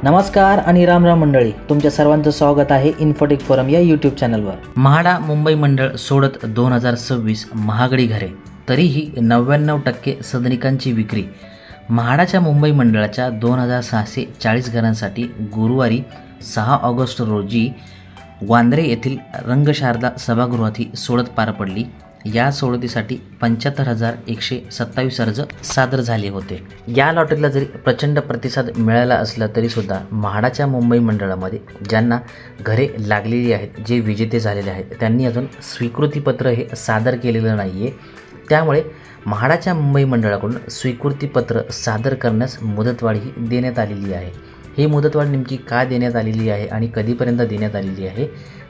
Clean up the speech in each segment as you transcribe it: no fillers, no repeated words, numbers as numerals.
नमस्कार आणि राम राम मंडळी, तुमच्या सर्वांचं स्वागत आहे इन्फोटेक फोरम या यूट्यूब चॅनलवर। म्हाडा मुंबई मंडळ सोडत 2026 महागडी घरे, तरीही 99% सदनिकांची विक्री। म्हाडाच्या मुंबई मंडळाच्या 2640 घरांसाठी गुरुवारी 6 ऑगस्ट रोजी वांद्रे येथील रंगशारदा सभागृहात ही सोडत पार पडली। या सोडतीसाठी 75,127 अर्ज सादर झाले होते। या लॉटरीला जरी प्रचंड प्रतिसाद मिळाला असला तरी सुद्धा म्हाडाच्या मुंबई मंडळामध्ये ज्यांना घरे लागलेली आहेत, जे विजेते झालेले आहेत, त्यांनी अजून स्वीकृतीपत्र हे सादर केलेलं नाही आहे। त्यामुळे म्हाडाच्या मुंबई मंडळाकडून स्वीकृतीपत्र सादर करण्यास मुदतवाढही देण्यात आलेली आहे। ही मुदतवाढ नेमकी का देण्यात आलेली आहे आणि कधीपर्यंत देण्यात आलेली आहे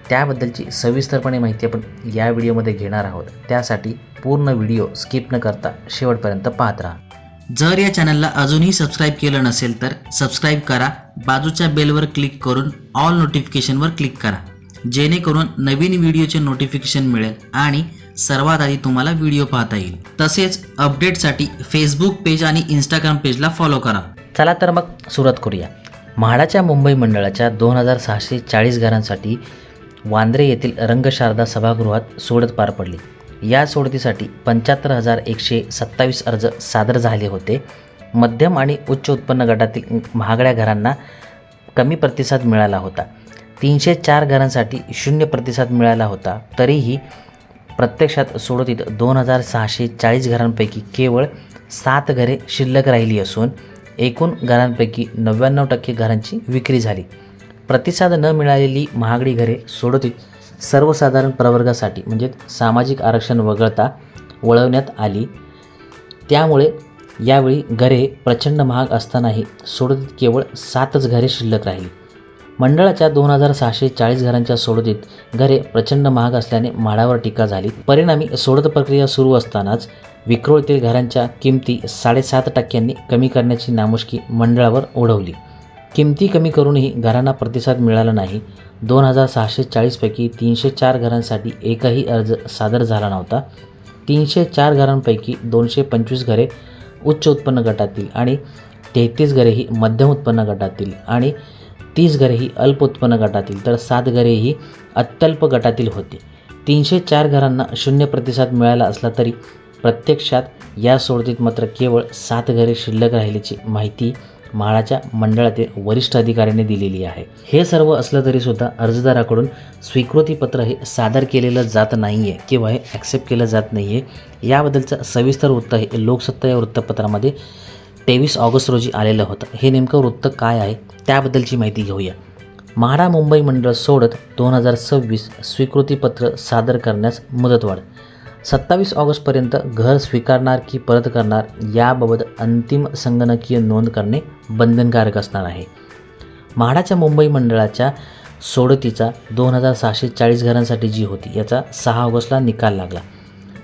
त्याबद्दलची सविस्तरपणे माहिती आपण या व्हिडिओमध्ये घेणार आहोत। त्यासाठी पूर्ण व्हिडिओ स्किप न करता शेवटपर्यंत पाहत राहा। जर या चॅनलला अजूनही सबस्क्राईब केलं नसेल तर सबस्क्राईब करा, बाजूच्या बेलवर क्लिक करून ऑल नोटिफिकेशनवर क्लिक करा, जेणेकरून नवीन व्हिडिओचे नोटिफिकेशन मिळेल आणि सर्वात आधी तुम्हाला व्हिडिओ पाहता येईल। तसेच अपडेटसाठी फेसबुक पेज आणि इंस्टाग्राम पेजला फॉलो करा। चला तर मग सुरुवात करूया। म्हाडाच्या मुंबई मंडळाच्या 2640 घरांसाठी वांद्रे येथील रंगशारदा सभागृहात सोडत पार पडली। या सोडतीसाठी 75,127 अर्ज सादर झाले होते। मध्यम आणि उच्च उत्पन्न गटातील महागड्या घरांना कमी प्रतिसाद मिळाला होता। 304 घरांसाठी 0 प्रतिसाद मिळाला होता। तरीही प्रत्यक्षात सोडतीत 2640 घरांपैकी केवळ 7 घरे शिल्लक राहिली असून एकूण घरांपैकी 99% घरांची विक्री झाली। प्रतिसाद न मिळालेली महागडी घरे सोडतीत सर्वसाधारण प्रवर्गासाठी म्हणजे सामाजिक आरक्षण वगळता वळवण्यात आली। त्यामुळे यावेळी घरे प्रचंड महाग असतानाही सोडतीत केवळ 7च घरे शिल्लक राहिली। मंडळाच्या 2640 घरांच्या सोडतीत घरे प्रचंड महाग असल्याने म्हाडावर टीका झाली। परिणामी सोडत प्रक्रिया सुरू असतानाच विक्रोळीतील घरांच्या किमती 7.5% कमी करण्याची नामुष्की मंडळावर ओढवली। किमती कमी करूनही घरांना प्रतिसाद मिळाला नाही। 2640 पैकी 304 घरांसाठी एकही अर्ज सादर झाला नव्हता। 304 घरांपैकी 225 घरे उच्च उत्पन्न गटातील आणि 33 घरे ही मध्यम उत्पन्न गटातील आणि 30 घरे ही अल्प उत्पन्न गटातील तर 7 घरे ही अत्यल्प गटातील होती। 304 घरांना 0 प्रतिसाद मिळाला असला तरी प्रत्यक्षात या सोडतीत मात्र केवळ 7 घरे शिल्लक राहिल्याची माहिती म्हाडाच्या मंडळातील वरिष्ठ अधिकाऱ्यांनी दिलेली आहे। हे सर्व असलं तरी सुद्धा अर्जदाराकडून स्वीकृतीपत्र हे सादर केलेलं जात नाही आहे किंवा हे ॲक्सेप्ट केलं जात नाही आहे। याबद्दलचं सविस्तर वृत्त हे लोकसत्ता या वृत्तपत्रामध्ये 23 ऑगस्ट रोजी आलेलं होतं। हे नेमकं वृत्त काय आहे त्याबद्दलची माहिती घेऊया। म्हाडा मुंबई मंडळ सोडत 2026 स्वीकृतीपत्र सादर करण्यास मुदतवाढ। 27 ऑगस्टपर्यंत घर स्वीकारणार की परत करणार याबाबत अंतिम संगणकीय नोंद करणे बंधनकारक असणार आहे। म्हाडाच्या मुंबई मंडळाच्या सोडतीचा 2640 घरांसाठी जी होती याचा 6 ऑगस्टला निकाल लागला।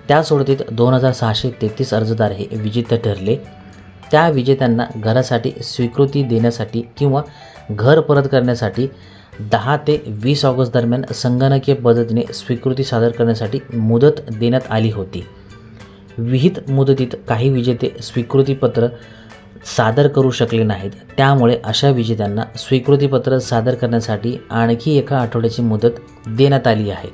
त्या सोडतीत 2633 अर्जदार हे विजेते ठरले। त्या विजेत्यांना घरासाठी स्वीकृती देण्यासाठी किंवा घर परत करण्यासाठी 10 ते 20 ऑगस्ट दरम्यान संगणकीय पद्धतीने स्वीकृती सादर करण्यासाठी मुदत देण्यात आली होती। विहित मुदतीत काही विजेते स्वीकृतीपत्र सादर करू शकले नाहीत। त्यामुळे अशा विजेत्यांना स्वीकृतीपत्र सादर करण्यासाठी आणखी एका आठवड्याची मुदत देण्यात आली आहे।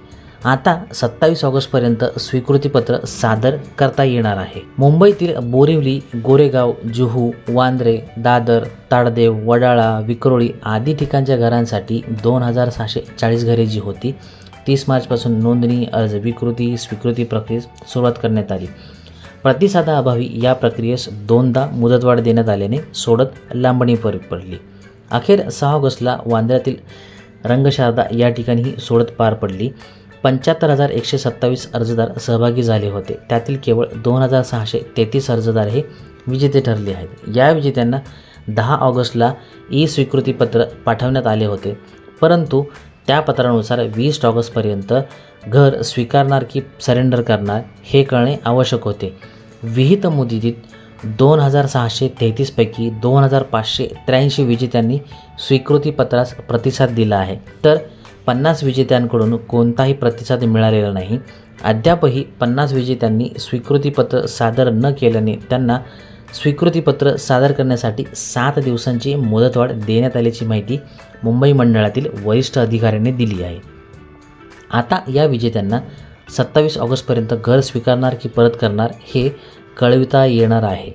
आता 27 ऑगस्टपर्यंत स्वीकृतीपत्र सादर करता येणार आहे। मुंबईतील बोरिवली, गोरेगाव, जुहू, वांद्रे, दादर, ताडदेव, वडाळा, विक्रोळी आदी ठिकाणच्या घरांसाठी 2640 घरे जी होती 30 मार्चपासून नोंदणी, अर्ज, विकृती, स्वीकृती प्रक्रियेस सुरुवात करण्यात आली। प्रतिसादाअभावी या प्रक्रियेस 2दा मुदतवाढ देण्यात आल्याने सोडत लांबणी पडली। अखेर 6 ऑगस्टला वांद्र्यातील रंगशारदा या ठिकाणी ही सोडत पार पडली। 75,127 अर्जदार सहभागी झाले होते। त्यातील केवळ 2633 अर्जदार हे विजेते ठरले आहेत। या विजेत्यांना 10 ऑगस्टला ई स्वीकृतीपत्र पाठवण्यात आले होते, परंतु त्या पत्रानुसार 20 ऑगस्टपर्यंत घर स्वीकारणार की सरेंडर करणार हे कळणे आवश्यक होते। विहित मुदतीत 2633 पैकी 2583 विजेत्यांनी स्वीकृतीपत्रास प्रतिसाद दिला आहे, तर 50 विजेत्यांकडून कोणताही प्रतिसाद मिळालेला नाही। अद्यापही 50 विजेत्यांनी स्वीकृतीपत्र सादर न केल्याने त्यांना स्वीकृतीपत्र सादर करण्यासाठी 7 दिवसांची मुदतवाढ देण्यात आल्याची माहिती मुंबई मंडळातील वरिष्ठ अधिकाऱ्यांनी दिली आहे. आता या विजेत्यांना 27 ऑगस्टपर्यंत घर स्वीकारणार की परत करणार हे कळविता येणार आहे.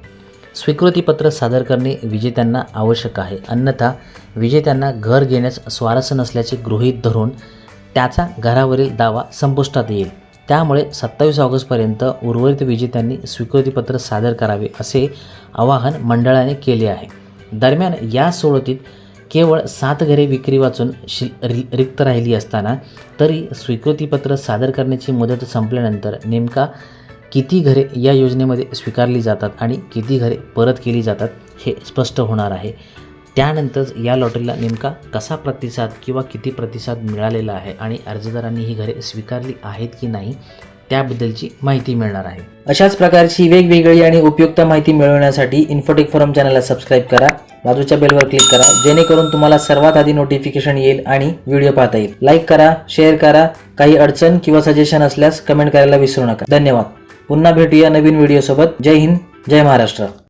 स्वीकृतीपत्र सादर करणे विजेत्यांना आवश्यक आहे, अन्यथा विजेत्यांना घर घेण्यास स्वारस्य नसल्याचे गृहीत धरून त्याचा घरावरील दावा संपुष्टात येईल. त्यामुळे 27 ऑगस्टपर्यंत उर्वरित विजेत्यांनी स्वीकृतीपत्र सादर करावे असे आवाहन मंडळाने केले आहे. दरम्यान या सोडतीत केवळ 7 घरे विक्री वाचून रिक्त राहिली असताना तरी स्वीकृतीपत्र सादर करण्याची मुदत संपल्यानंतर नेमका किती घरे या योजनेमध्ये स्वीकारली जातात आणि किती घरे परत केली जातात हे स्पष्ट होणार आहे. त्यानंतर या लॉटरीला नेमका कसा प्रतिसाद किंवा किती प्रतिसाद मिळालेला आहे आणि अर्जदारांनी ही घरे स्वीकारली आहेत की नाही त्याबद्दलची माहिती मिळणार आहे. अशाच प्रकारची वेगवेगळी आणि उपयुक्त माहिती मिळवण्यासाठी इन्फोटेक फोरम चॅनलला सबस्क्राईब करा, बाजूच्या बेलवर क्लिक करा, जेणेकरून तुम्हाला सर्वात आधी नोटिफिकेशन येईल आणि व्हिडिओ पाहता येईल. लाईक करा, शेअर करा, काही अडचण किंवा सजेशन असल्यास कमेंट करायला विसरू नका. धन्यवाद. पुन्हा भेटूया नवीन व्हिडिओ सोबत. जय हिंद, जय महाराष्ट्र.